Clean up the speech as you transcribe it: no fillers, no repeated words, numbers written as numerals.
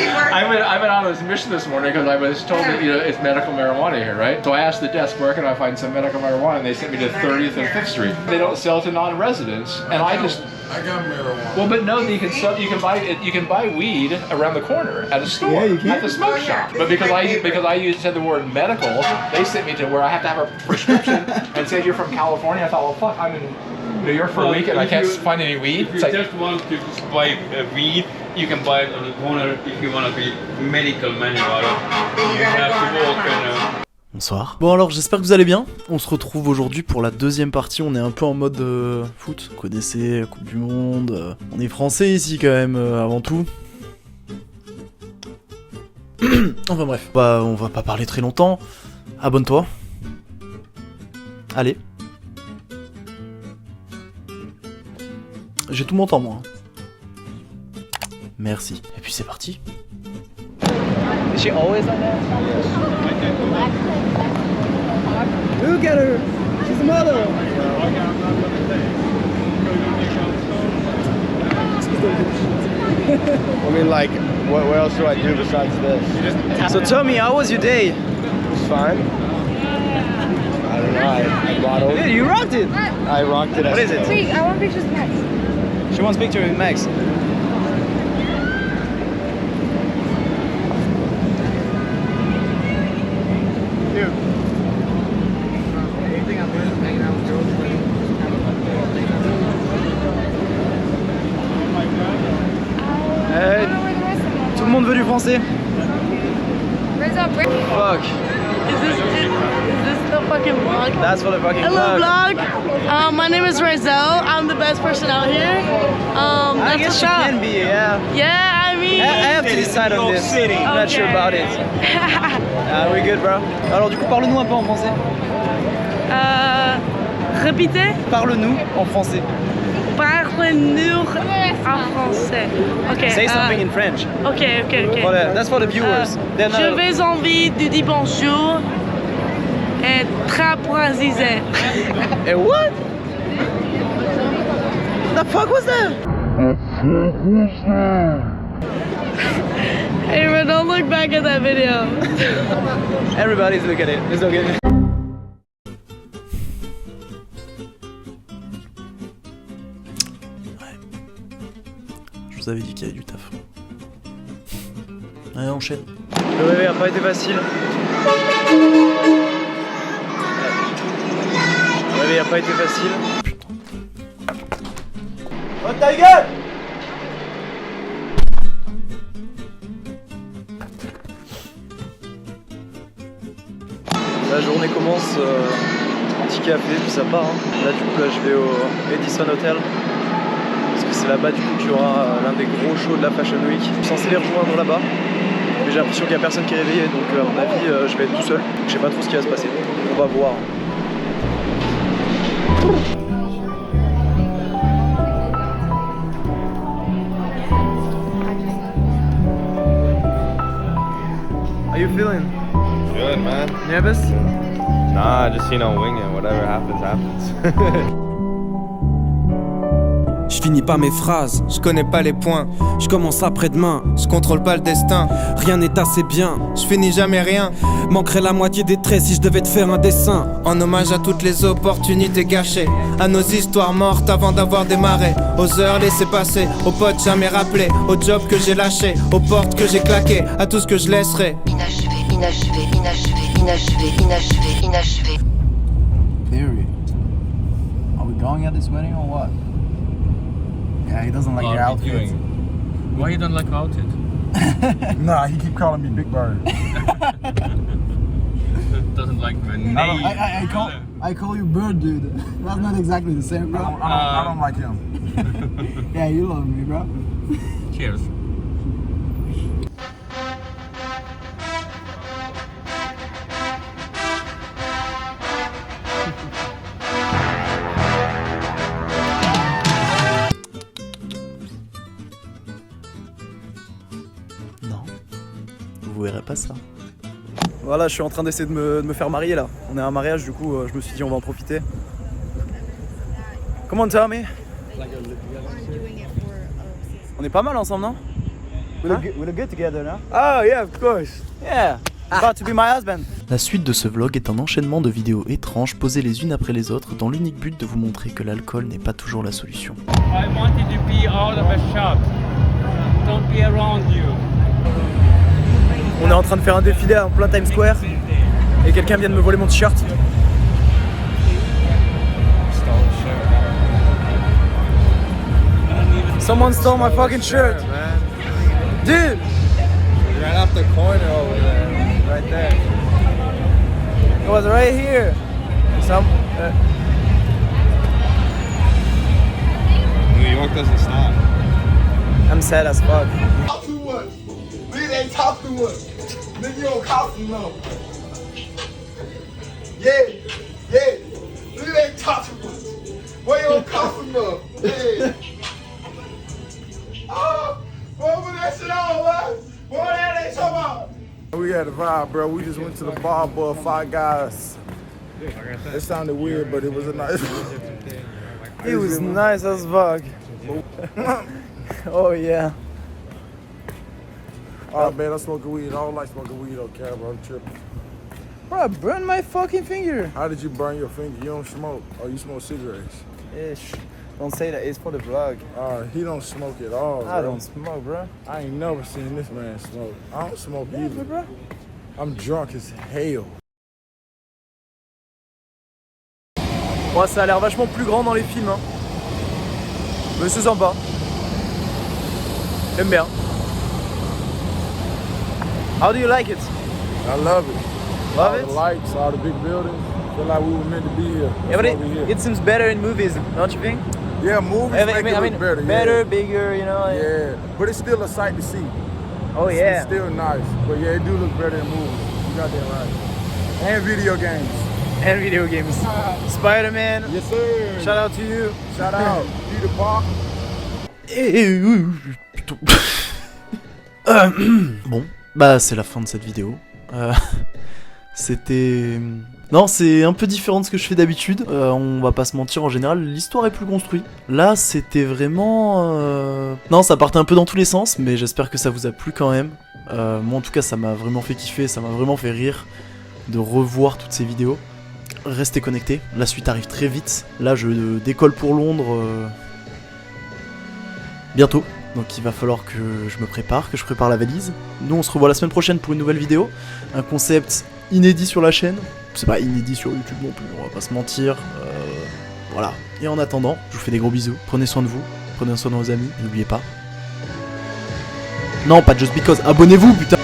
I've been on this mission this morning because I was told that it's medical marijuana here, right? So I asked the desk where can I find some medical marijuana, and they sent me to 30th and 5th Street. They don't sell it to non-residents, and I got marijuana. Well, but no, you can buy weed around the corner at a store, at the smoke shop. But because I said the word medical, they sent me to where I have to have a prescription and say you're from California. I thought, well, fuck, I'm in New York for a week and I can't find any weed. If you just want to buy weed, you can buy it on the corner. If you want to be medical marijuana, you have to walk and. Bonsoir. Bon alors j'espère que vous allez bien. On se retrouve aujourd'hui pour la deuxième partie. On est un peu en mode foot. Vous connaissez, Coupe du Monde. On est français ici quand même avant tout. Enfin bref. Bah on va pas parler très longtemps. Abonne-toi. Allez. J'ai tout mon temps moi. Merci. Et puis c'est parti. Is she always on there? Yes. Look at her! She's a mother! I mean, like, what else do I do besides this? So tell me, how was your day? It was fine. I don't know, I modeled. Yeah, you rocked it! I rocked it. What is it? Wait, I want pictures of Max. She wants picture with Max. Tout le monde veut du français. Fuck. Is this the fucking vlog? That's for the fucking Hello vlog. vlog. My name is Raizel. I'm the best person out here. I guess you can be, yeah. Yeah, I mean. I have to decide on this. I'm not sure about it. We're good, bro. Alors du coup, parle-nous un peu en français. Répétez. Parle-nous en français. Parle-nous en français. Okay. Say something in French. Okay. Voilà, that's for the viewers. Then, je vais envie de dire bonjour et très précisé. Et what? The fuck was that? Hey, man, don't look back at that video. Everybody's looking at it. It's okay. Je vous avais dit qu'il y avait du taf. Allez, enchaîne. Le réveil a pas été facile. Le réveil a pas été facile. Putain. Oh ta gueule! La journée commence, petit café, puis ça part. Hein. Là du coup, je vais au Edison Hotel. C'est là-bas du coup qu'il y aura l'un des gros shows de la Fashion Week. Je suis censé les rejoindre là-bas, mais j'ai l'impression qu'il n'y a personne qui est réveillé, donc à mon avis je vais être tout seul. Je sais pas trop ce qui va se passer. On va voir. How you feeling? Good, man. Nervous? Nah, just, wing it. Whatever happens, happens. Je finis pas mes phrases, je connais pas les points. Je commence après-demain, je contrôle pas le destin. Rien n'est assez bien, je finis jamais rien. Manquerait la moitié des traits si je devais te faire un dessin. En hommage à toutes les opportunités gâchées, à nos histoires mortes avant d'avoir démarré, aux heures laissées passer, aux potes jamais rappelés, aux jobs que j'ai lâchés, aux portes que j'ai claquées, à tout ce que je laisserai. Inachevé. Period. Are we going at this wedding or what? Yeah, he doesn't like your outfit. Why you don't like my outfit? Nah, he keep calling me Big Bird. Doesn't like my name. I call you Bird, dude. That's not exactly the same, bro. I don't like him. Yeah, you love me, bro. Cheers. Vous verrez pas ça. Voilà, je suis en train d'essayer de me faire marier là. On est à un mariage, du coup, je me suis dit on va en profiter. Come on, Tommy. On est pas mal ensemble, non? We look good together, no? Oh yeah, of course. Yeah. About to be my husband. La suite de ce vlog est un enchaînement de vidéos étranges posées les unes après les autres dans l'unique but de vous montrer que l'alcool n'est pas toujours la solution. I wanted to be out of a shop. Don't be around you. On est en train de faire un défilé en plein Times Square et quelqu'un vient de me voler mon t-shirt. Someone stole my fucking shirt. Dude! Right off the corner over there. Right there. It was right here. New York doesn't stop. I'm sad as fuck. Talk too much. Nigga ain't talk too much. Nigga, you don't cost enough. Yeah, yeah. Nigga ain't talk too much. Boy, you don't cost enough. Yeah. Oh, boy, put that shit on, man. Boy, that ain't talking about. We had a vibe, bro. We just went to the bar, boy. 5 guys. It sounded weird, but it was a nice. It was nice as fuck. Oh yeah. Oh man, I'm smoking weed. I don't like smoking weed on camera. I'm tripping. Bro, I burned my fucking finger. How did you burn your finger? You don't smoke. Oh, you smoke cigarettes. Ish. Don't say that. It's for the vlog. He don't smoke at all. I bro. don't smoke, bro. I ain't never seen this man smoke. I don't smoke either. Bro. I'm drunk as hell. Ouais, ça a l'air vachement plus grand dans les films, hein. Mais c'est sympa. J'aime bien. How do you like it? I love it. Love all it? the lights, all the big buildings. Feel like we were meant to be here. Yeah, but That's why we here. it seems better in movies, don't you think? Yeah, movies make it look better. Better, yeah. bigger, you know. Yeah, but it's still a sight to see. Oh yeah. It's still nice. But yeah, it do look better in movies. You got that right. And video games. And video games. Spider-Man. Yes sir. Shout out to you. Shout out. Peter Parker. Putain. Bon, bah c'est la fin de cette vidéo. C'était... Non, c'est un peu différent de ce que je fais d'habitude. On va pas se mentir, en général, l'histoire est plus construite. Là, c'était vraiment... Non, ça partait un peu dans tous les sens, mais j'espère que ça vous a plu quand même. Moi, en tout cas, ça m'a vraiment fait kiffer, ça m'a vraiment fait rire de revoir toutes ces vidéos. Restez connectés, la suite arrive très vite. Là, je décolle pour Londres bientôt. Donc il va falloir que je me prépare, que je prépare la valise. Nous, on se revoit la semaine prochaine pour une nouvelle vidéo. Un concept inédit sur la chaîne. C'est pas inédit sur YouTube non plus, on va pas se mentir. Voilà. Et en attendant, je vous fais des gros bisous. Prenez soin de vous, prenez soin de vos amis, n'oubliez pas. Non, pas Just Because, abonnez-vous, putain.